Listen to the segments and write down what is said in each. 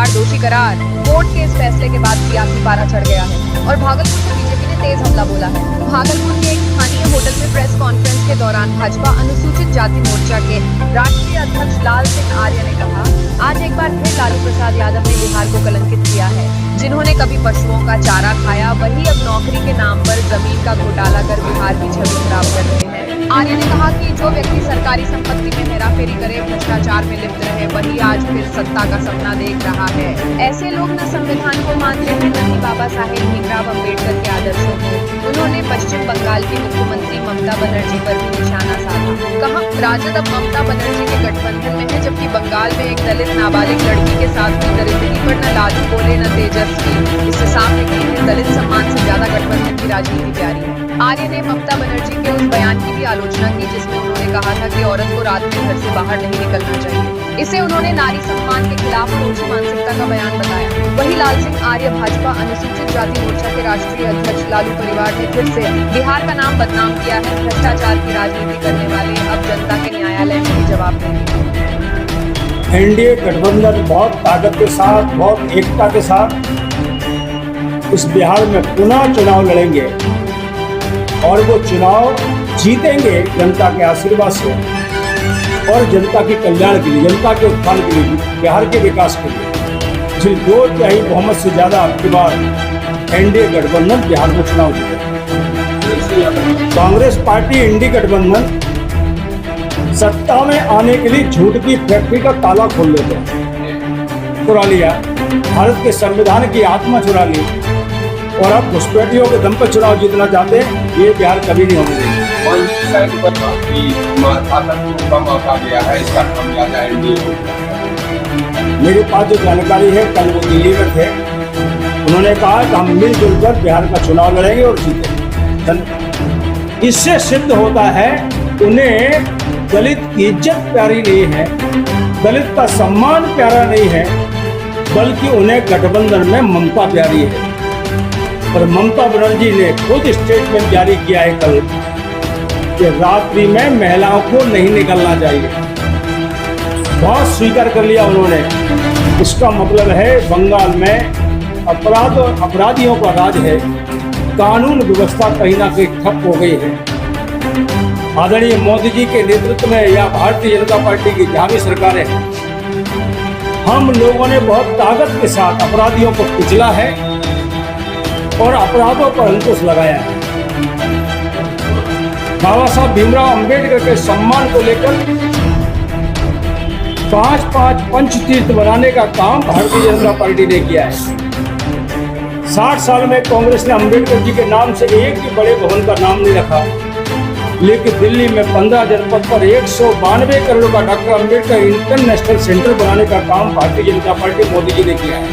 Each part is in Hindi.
परिवार दोषी करार। कोर्ट के इस फैसले के बाद सियासी पारा चढ़ गया है और भागलपुर में बीजेपी ने तेज हमला बोला है। भागलपुर के एक स्थानीय होटल में प्रेस कॉन्फ्रेंस के दौरान भाजपा अनुसूचित जाति मोर्चा के राष्ट्रीय अध्यक्ष लाल सिंह आर्य ने कहा, आज एक बार फिर लालू प्रसाद यादव ने बिहार को कलंकित किया है। जिन्होंने कभी पशुओं का चारा खाया, वही अब नौकरी के नाम पर जमीन का घोटाला कर बिहार की छवि खराब कर रहे हैं। आर्य ने कहा कि जो व्यक्ति सरकारी संपत्ति में हेराफेरी करे, भ्रष्टाचार में लिप्त रहे, वही आज फिर सत्ता का सपना देख रहा है। ऐसे लोग न संविधान को मानते हैं, न ही बाबा साहेब भीमराव अम्बेडकर के आदर्शों को। उन्होंने पश्चिम बंगाल की मुख्यमंत्री ममता बनर्जी पर भी निशाना साधा। कहा, राजद अब ममता बनर्जी के गठबंधन में है, जबकि बंगाल में एक दलित नाबालिग लड़की के साथ हुई दरिद्री पर न लालू बोले न तेजस्वी। इससे सामने की दलित सम्मान से ज्यादा गठबंधन की राजनीति जारी है। आर्य ने ममता बनर्जी के उस बयान की भी आलोचना की जिसमें उन्होंने कहा था कि औरत को रात में घर से बाहर नहीं निकलना चाहिए। इसे उन्होंने नारी सम्मान के खिलाफ और ऊंची मानसिकता का बयान बताया। वहीं लाल सिंह आर्य भाजपा अनुसूचित जाति मोर्चा के राष्ट्रीय अध्यक्ष लालू परिवार ने फिर से बिहार का नाम बदनाम किया है। भ्रष्टाचार की राजनीति करने वाले अब जनता के न्यायालय में भी जवाब देंगे। एनडीए गठबंधन बहुत ताकत के साथ, बहुत एकता के साथ इस बिहार में पुनः चुनाव लड़ेंगे और वो चुनाव जीतेंगे जनता के आशीर्वाद से और जनता के कल्याण के लिए, जनता के उत्थान के लिए, बिहार के विकास के लिए। इसलिए 2/3 बहुमत से ज्यादा अब की बार एनडीए गठबंधन बिहार में चुनाव जीतेगा। कांग्रेस पार्टी इंडी गठबंधन सत्ता में आने के लिए झूठ की फैक्ट्री का ताला खोल लेते हैं, चुरा लिया, भारत के संविधान की आत्मा चुरा ली और अब घुसपैठियों के दम पर चुनाव जीतना चाहते हैं। ये बिहार कभी नहीं होने देंगे। मेरे पास जो जानकारी है, कल वो दिल्ली में थे, उन्होंने कहा कि हम मिलजुल कर बिहार का चुनाव लड़ेंगे और जीतेंगे। इससे सिद्ध होता है उन्हें दलित की इज्जत प्यारी नहीं है, दलित का सम्मान प्यारा नहीं है, बल्कि उन्हें गठबंधन में ममता प्यारी है। और ममता बनर्जी ने खुद स्टेटमेंट जारी किया है कल कि रात्रि में महिलाओं को नहीं निकलना चाहिए। बहुत स्वीकार कर लिया उन्होंने। इसका मतलब है बंगाल में अपराधियों का राज है, कानून व्यवस्था कहीं ना कहीं ठप हो गई है। आदरणीय मोदी जी के नेतृत्व में या भारतीय जनता पार्टी की जहां भी सरकारें हैं, हम लोगों ने बहुत ताकत के साथ अपराधियों को कुचला है और अपराधों पर अंकुश लगाया है। बाबा साहब भीमराव अम्बेडकर के सम्मान को लेकर 5 पंचतीर्थ बनाने का काम भारतीय जनता पार्टी ने किया है। 60 साल में कांग्रेस ने अम्बेडकर जी के नाम से एक भी बड़े भवन का नाम नहीं रखा, लेकिन दिल्ली में 15 जनपद पर 192 करोड़ का डॉक्टर अम्बेडकर इंटरनेशनल सेंटर बनाने का काम भारतीय जनता पार्टी मोदी जी ने किया है।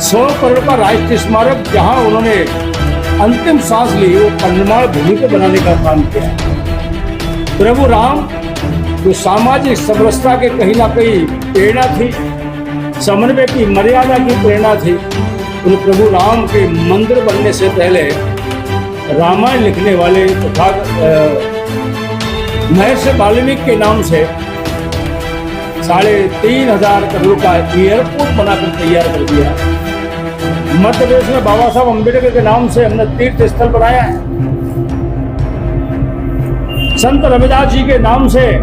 100 करोड़ का राष्ट्रीय स्मारक जहां उन्होंने अंतिम सांस ली, वो निर्माण भूमि को बनाने का काम किया है। प्रभु राम जो सामाजिक समरसता के कहीं ना कहीं प्रेरणा थी, समन्वय की मर्यादा की प्रेरणा थी, उन प्रभु राम के मंदिर बनने से पहले रामायण लिखने वाले तथा महर्षि वाल्मीकि के नाम से 3,500 करोड़ का एयरपोर्ट बनाकर तैयार कर दिया। मध्य प्रदेश में बाबा साहब अम्बेडकर के नाम से हमने तीर्थ स्थल बनाया है। संत रविदास जी के नाम से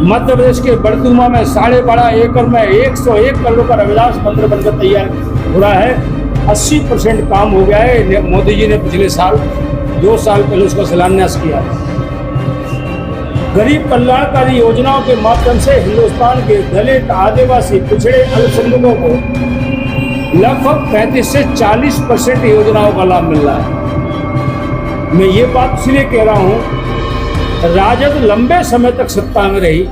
मध्य प्रदेश के बड़तुमा में 12.5 एकड़ में 101 करोड़ का रविदास मंदिर बनकर तैयार हो रहा है। 80% काम हो गया है। मोदी जी ने पिछले साल 2 साल पहले उसका शिलान्यास किया। गरीब कल्याणकारी योजनाओं के माध्यम से हिंदुस्तान के दलित, आदिवासी, पिछड़े अल्पसंख्यकों को लगभग 35 से 40% योजनाओं का लाभ मिल रहा है। मैं ये बात इसलिए कह रहा हूँ, राजद लंबे समय तक सत्ता में रही,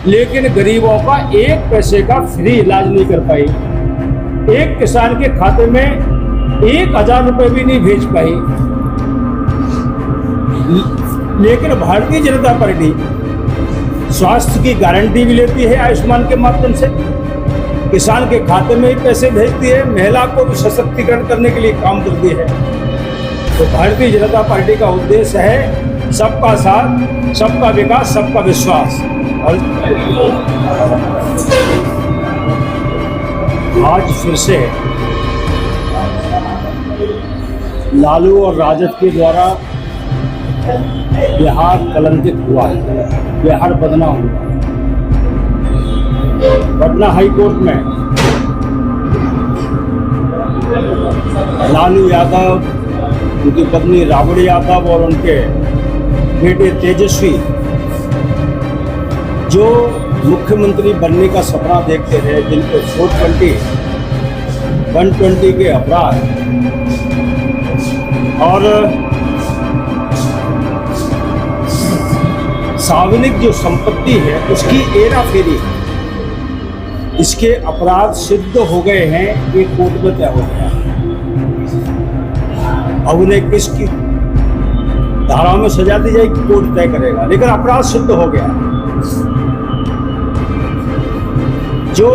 लेकिन गरीबों का 1 पैसे का फ्री इलाज नहीं कर पाई। एक किसान के खाते में 1,000 रुपए भी नहीं भेज पाई। लेकिन भारतीय जनता पार्टी स्वास्थ्य की गारंटी भी लेती है आयुष्मान के माध्यम से, किसान के खाते में ही पैसे भेजती है, महिला को भी सशक्तिकरण करने के लिए काम करती है। तो भारतीय जनता पार्टी का उद्देश्य है सबका साथ, सबका विकास, सबका विश्वास। और आज फिर से लालू और राजद के द्वारा बिहार कलंकित हुआ है, बिहार बदनाम हुआ है। पटना हाई कोर्ट में लालू यादव, उनकी पत्नी राबड़ी यादव और उनके बेटे तेजस्वी जो मुख्यमंत्री बनने का सपना देखते रहे, जिनको 120 के अपराध और सार्वजनिक जो संपत्ति है उसकी हेरा फेरी, इसके अपराध सिद्ध हो गए हैं, ये कोर्ट में तय हो गया। अब उन्हें किसकी धारा में सजा दी जाएगी कोर्ट तय करेगा, लेकिन अपराध सिद्ध हो गया। जो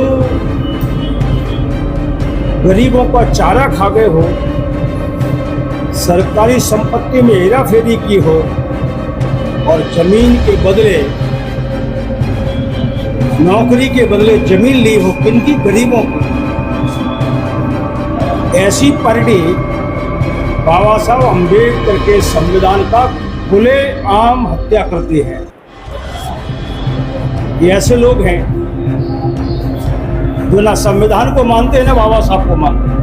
गरीबों का चारा खा गए हो, सरकारी संपत्ति में हेरा फेरी की हो और जमीन के बदले, नौकरी के बदले जमीन ली हो, किनकी? गरीबों की। ऐसी पार्टी बाबा साहब अम्बेडकर के संविधान का खुलेआम हत्या करती है। ये ऐसे लोग हैं जो ना संविधान को मानते हैं ना बाबा साहब को मानते हैं।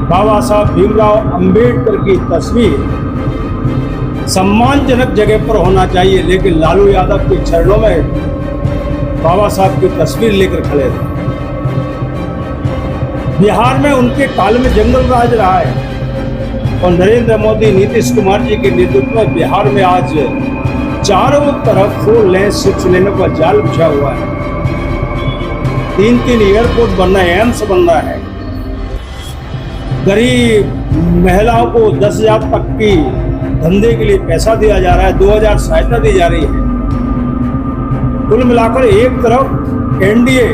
बाबा साहब भीमराव अंबेडकर की तस्वीर सम्मानजनक जगह पर होना चाहिए, लेकिन लालू यादव के चरणों में बाबा साहब की तस्वीर लेकर खड़े थे। बिहार में उनके काल में जंगल राज रहा है और नरेंद्र मोदी, नीतीश कुमार जी के नेतृत्व में बिहार में आज चारों तरफ 4 लेन 6 लेनों का जाल बिछा हुआ है। 3 एयरपोर्ट बनना है, एम्स बनना है। गरीब महिलाओं को 10,000 तक की धंधे के लिए पैसा दिया जा रहा है, 2,000 सहायता दी जा रही है। कुल मिलाकर एक तरफ एनडीए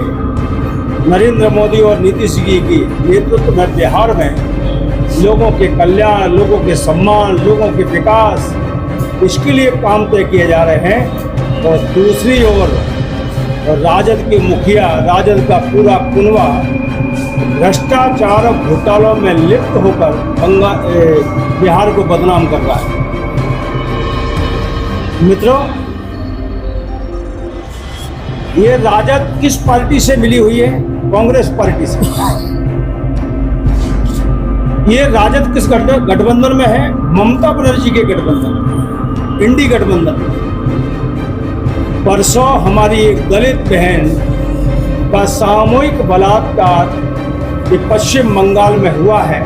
नरेंद्र मोदी और नीतीश जी की नेतृत्व में बिहार में लोगों के कल्याण, लोगों के सम्मान, लोगों के विकास, इसके लिए काम तय किए जा रहे हैं। और दूसरी ओर राजद के मुखिया, राजद का पूरा कुनवा भ्रष्टाचार और घोटालों में लिप्त होकर बिहार को बदनाम कर रहा है। मित्रों, ये राजद किस पार्टी से मिली हुई है? कांग्रेस पार्टी से। ये राजद किस गठबंधन में है? ममता बनर्जी के गठबंधन, इंडी गठबंधन। परसों हमारी एक दलित बहन का सामूहिक बलात्कार ये पश्चिम बंगाल में हुआ है।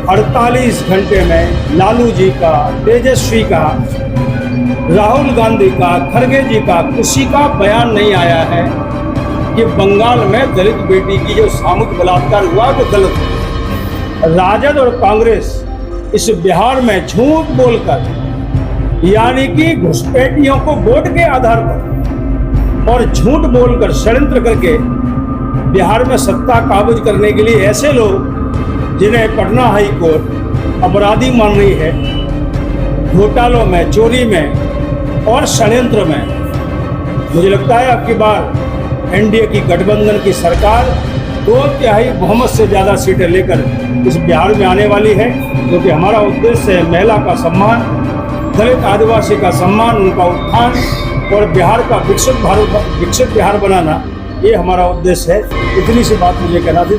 48 घंटे में लालू जी का, तेजस्वी का, राहुल गांधी का, खड़गे जी का किसी का बयान नहीं आया है कि बंगाल में दलित बेटी की जो सामूहिक बलात्कार हुआ वो गलत है। राजद और कांग्रेस इस बिहार में झूठ बोलकर, यानी कि घुसपैठियों को वोट के आधार पर और झूठ बोलकर षड्यंत्र करके बिहार में सत्ता काबूज करने के लिए ऐसे लोग जिन्हें पटना हाई कोर्ट अपराधी मान रही है, घोटालों में, चोरी में और षड्यंत्र में, मुझे लगता है अब की बार एनडीए की गठबंधन की सरकार 2/3 बहुमत से ज़्यादा सीटें लेकर इस बिहार में आने वाली है, क्योंकि हमारा उद्देश्य है महिला का सम्मान, दलित आदिवासी का सम्मान, उनका उत्थान और बिहार का विकसित बिहार बनाना, ये हमारा उद्देश्य है। इतनी सी बात मुझे कहना थी।